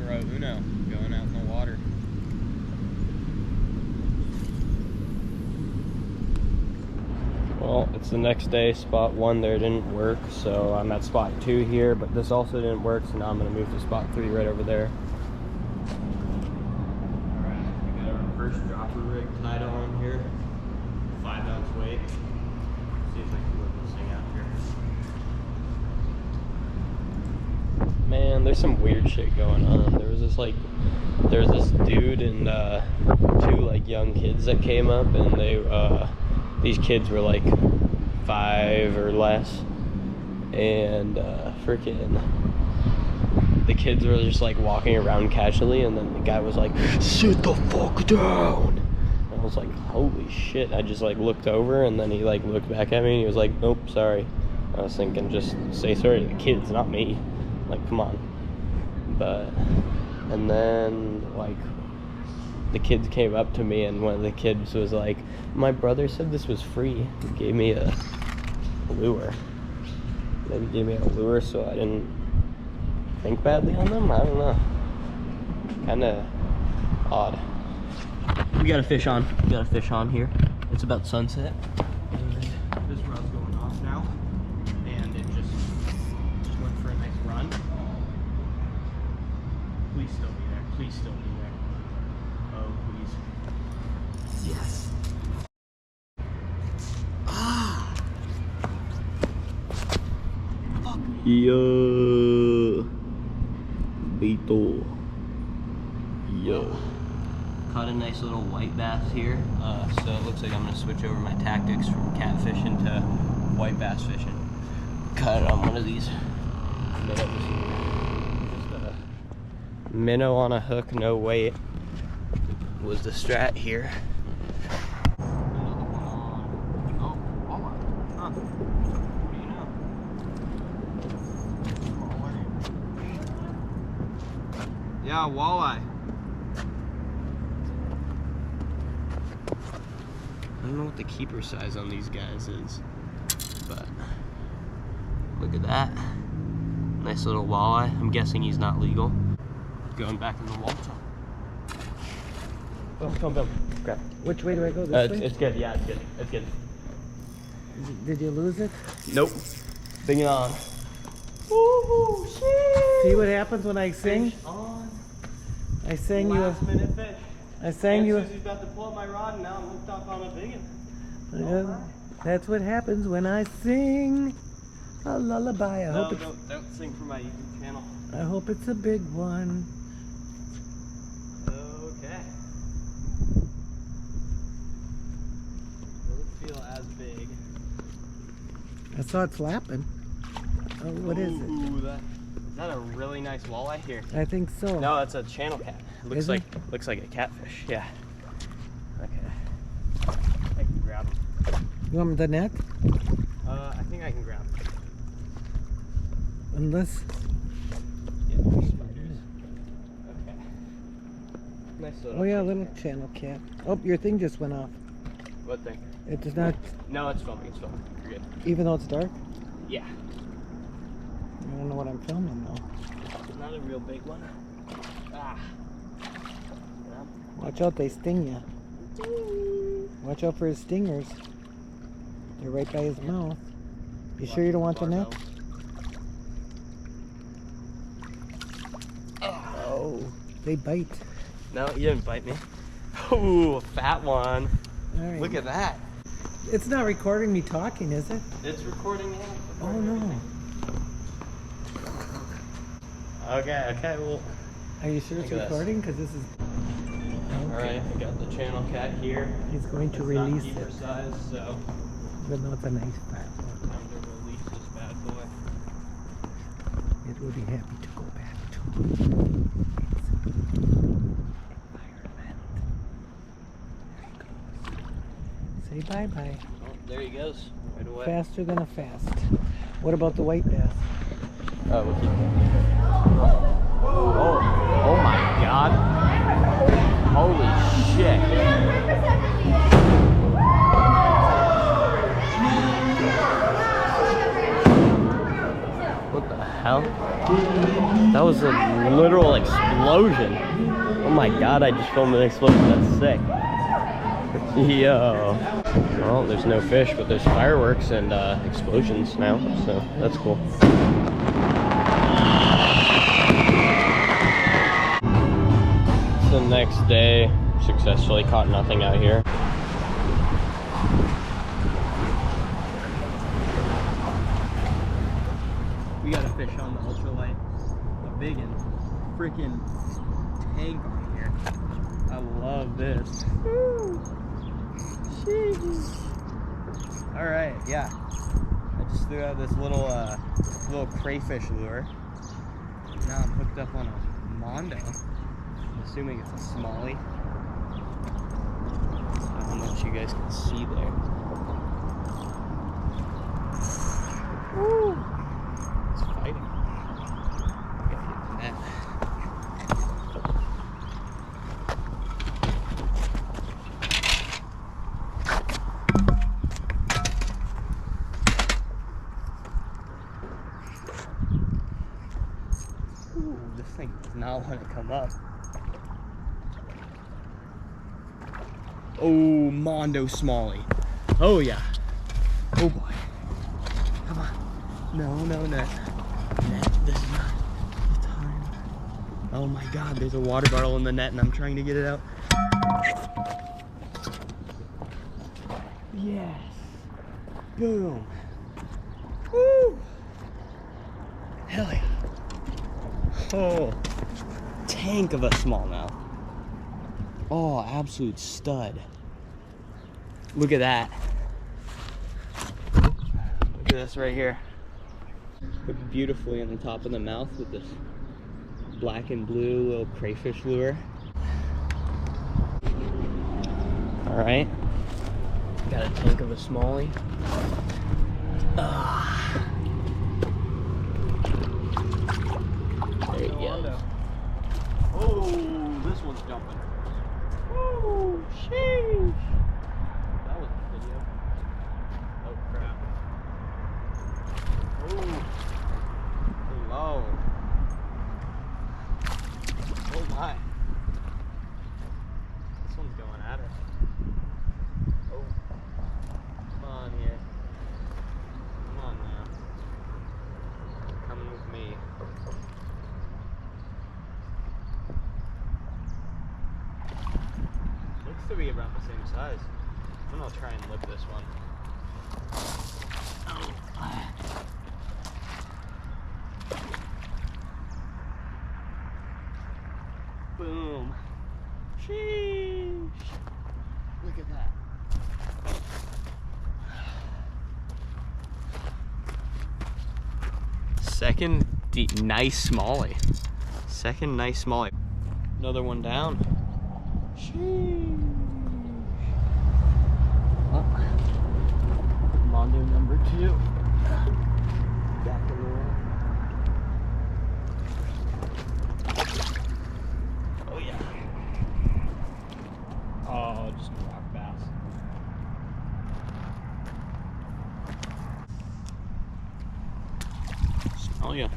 Bro, Uno, going out in the water. Well, it's the next day. Spot 1 there didn't work, so I'm at spot 2 here, but this also didn't work, so now I'm going to move to spot 3 right over there. Alright, we got our first dropper rig tied on here. 5-ounce weight. See if I can move this thing out here. Man, there's some weird shit going on. There's this dude and 2 like young kids that came up, and they these kids were like 5 or less, and freaking the kids were just like walking around casually, and then the guy was like, "Sit the fuck down." And I was like, holy shit. I just like looked over, and then he like looked back at me and he was like, "Nope, sorry." I was thinking, just say sorry to the kids, not me. Like, come on. And then like the kids came up to me, and one of the kids was like, "My brother said this was free." He gave me a lure. Maybe gave me a lure so I didn't think badly on them. I don't know. Kinda odd. We got a fish on. We got a fish on here. It's about sunset. And this rod's going off now. And it just went for a nice run. Please still be there. Please still be there. Oh, please. Yes. Ah! Fuck. Yo. Beetle. Yo. Caught a nice little white bass here. So it looks like I'm going to switch over my tactics from catfishing to white bass fishing. Caught it on one of these minnows. Just a minnow on a hook, no weight, was the strat here. Another one on. Oh, walleye. Huh. What do you know? Walleye. Yeah, walleye. I don't know what the keeper size on these guys is, but look at that. Nice little walleye. I'm guessing he's not legal. Going back in the water. Oh, come on, grab. Which way do I go? This way? It's good, yeah, it's good. It's good. Did you lose it? Nope. Bring it on. Woohoo! Shit! See what happens when I sing? Fish on. I sang you. Last minute fish. I sang you. Susie's about to pull up my rod, and now I'm hooked up on a big one. Yeah, that's what happens when I sing a lullaby. I hope don't sing for my YouTube channel. I hope it's a big one. Okay. Doesn't feel as big. I saw it flapping. Oh, what is it? Ooh, is that a really nice walleye here? I think so. No, it's a channel cat. It looks Is it? looks like a catfish. Yeah. Okay. I can grab him. You want the net? I think I can grab him. Unless. Yeah, okay. Nice little. Oh yeah, little channel cat. Oh, your thing just went off. What thing? It does not. No, it's filming. It's filming. You're good. Even though it's dark. Yeah. I don't know what I'm filming though. Not a real big one. Ah. Watch out, they sting you. Watch out for his stingers. They're right by his mouth. You sure you don't want the net? Oh, they bite. No, he didn't bite me. Ooh, a fat one. All right. Look at that. It's not recording me talking, is it? It's recording him. Oh no. Okay, well. Are you sure it's recording? Because this is. Okay. Alright, I got the channel cat here. He's going to It's release not keeper it. size, so Even though it's a nice fat one. time to release this bad boy. It will be happy to go back to its environment. There he goes. Say bye-bye. Oh, there he goes. Right away. Faster than a fast. What about the white bass? Oh, we'll keep going. Oh my god. Holy shit. What the hell? That was a literal explosion. Oh my god, I just filmed an explosion. That's sick. Yo. Well, there's no fish, but there's fireworks and explosions now, so that's cool. It's the next day. Successfully caught nothing out here. We got a fish on the ultralight. A big one. Freaking tank on here. I love this. Woo. Alright, yeah. I just threw out this little crayfish lure. Now I'm hooked up on a mondo. I'm assuming it's a smallie. I don't know if you guys can see there. Woo. It's fighting. Gotta get the net. Ooh, this thing does not want to come up. Oh, mondo smallie. Oh yeah. Oh boy. Come on. No, net. Net, this is not the time. Oh my god, there's a water bottle in the net and I'm trying to get it out. Yes. Boom. Woo. Hell yeah. Oh, tank of a smallmouth. Oh, absolute stud. Look at that. Look at this right here. Hooked beautifully on the top of the mouth with this black and blue little crayfish lure. All right, got a tank of a smallie. There you go. Oh, this one's jumping. Oh, sheesh. That was a video. Oh, crap. Oh, low. Oh, my. This one's going at her. Oh, come on here. Come on now. Coming with me. Looks to be about the same size. I'm gonna try and lip this one. Oh. Boom. Sheesh. Look at that. Second nice smallie. Second nice smallie. Another one down. Sheesh. Oh. Mondo number 2. Back in the way. Oh yeah. Oh, just a rock bass. Oh yeah.